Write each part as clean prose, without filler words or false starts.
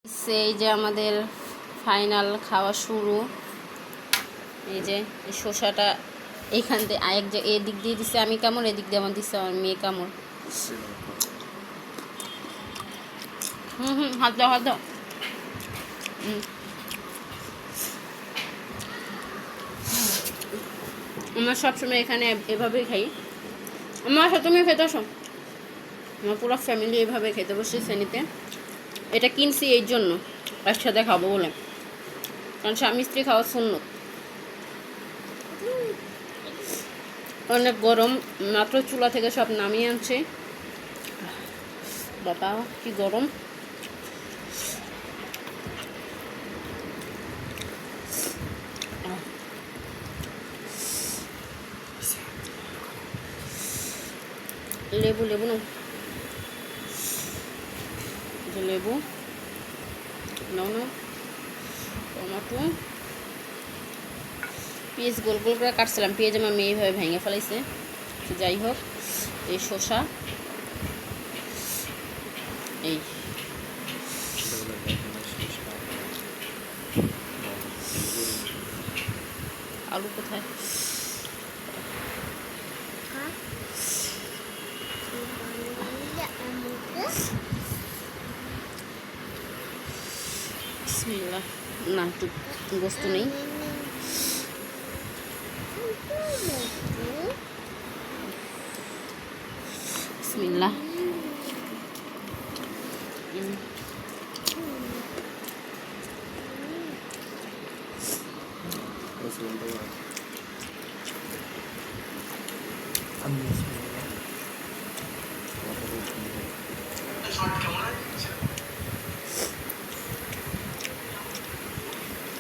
এই যে আমাদের ফাইনাল খাওয়া শুরু। এই যে শসাটা এইখান থেকে আরেক যে এদিক দিয়ে দিচ্ছে আমি কামড়, এদিক দিয়ে আমার দিচ্ছে আমার মেয়ে কামড়। হাত দাও হাত দাও। আমরা সবসময় এখানে এভাবেই খাই। আমার সাথে তুমি খেতে আসো, আমার পুরো ফ্যামিলি এভাবে খেতে বসে শ্রেণীতে। এটা কিনছি এই জন্য একসাথে খাবো বলে, কারণ স্বামী স্ত্রী খাওয়া সুন্নত। অনেক গরম, মাত্র চুলা থেকে সব নামিয়ে আনছে। বাবা কি গরম। লেবু লেবু নাও, লেবু নাও নাও, টমেটো, পেঁয়াজ গোল গোল করে কাটছিলাম, পেঁয়াজ আমার মেয়ে এইভাবে ভেঙে ফেলাইছে। যাই হোক, এই শসা, এই আলু কোথায়? বিসমিল্লাহ। না একটু গোস্ত নেই। বিসমিল্লাহ।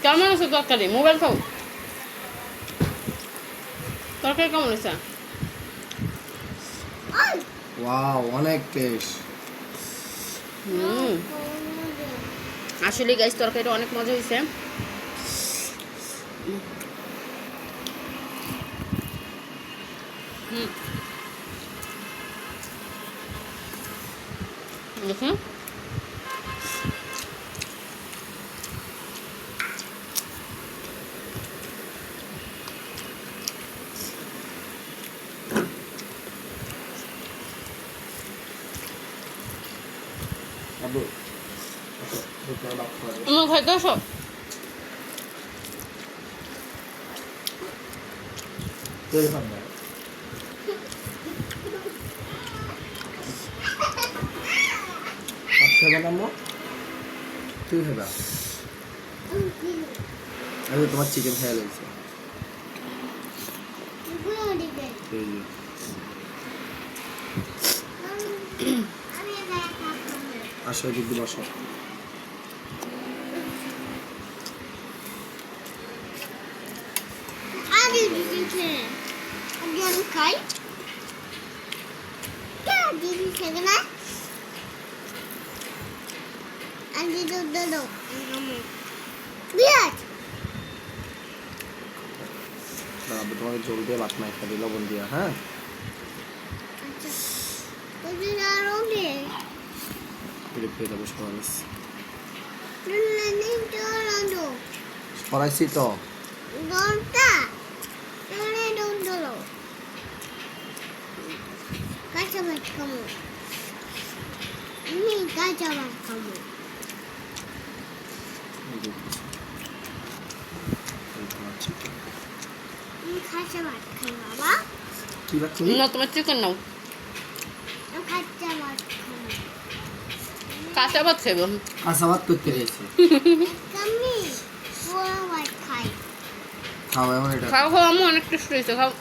কেমন আছে তরকারি? মোবাইল খাও। তরকারি কেমন আছে? ওয়াও, অনেক টেস্ট। আসলে গাইস তরকারিটা অনেক মজা হয়েছে। দেখুন আবু আমার খাইতে আসো। তুই খাবা? আমি তোমার চিকেন খেয়ে লাগছে। আসো দিদি বসো। তোমাকে জল দিয়ে ভাত মাই খাবি, লবণ দিয়া। হ্যাঁ ফিরে দেবো সরাইছি তো। কাঁচা ভাত খাবো, কাঁচা ভাত খাবো। কাঁচা ভাত খাই বাবা। কি ভাত খাবি? না তোমার চিকেন নাও। কাঁচা ভাত খাবো। কাঁচা ভাত খাইব? কাঁচা ভাত করতে গেছে। আমি পোড়া ভাত খাই। খাও এমন এটা। খাও খাও, আমি অনেক টেস্ট হয়েছে, খাও।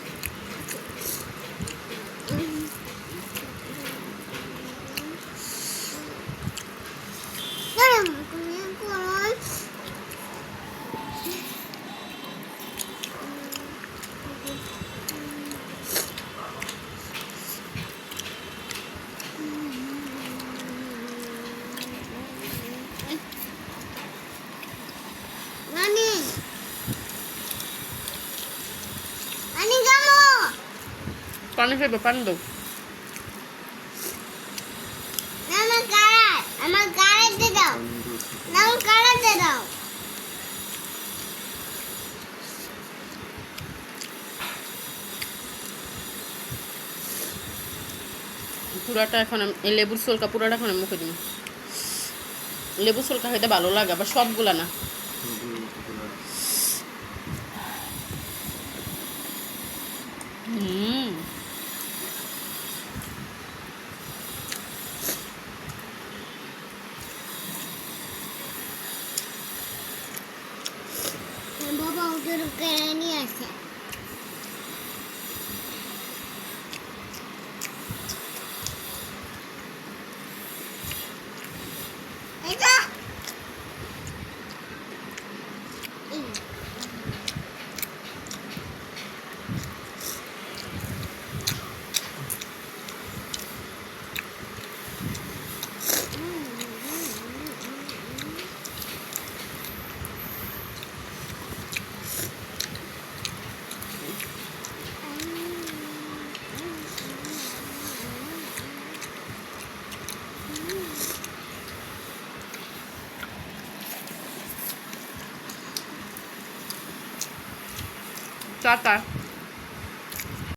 পানি খাইবে? পানি দাও। আমার গাড়ি দিয়ে দাও। পুরাটা এখন এই লেবুর সোলকা পুরাটা এখন আমি মুখে দিই। লেবুর সোলকা খেতে ভালো লাগে, আবার সবগুলা না। হুম, বাবা ওদের কেড়ে নিয়ে আসে। এটা টাটা।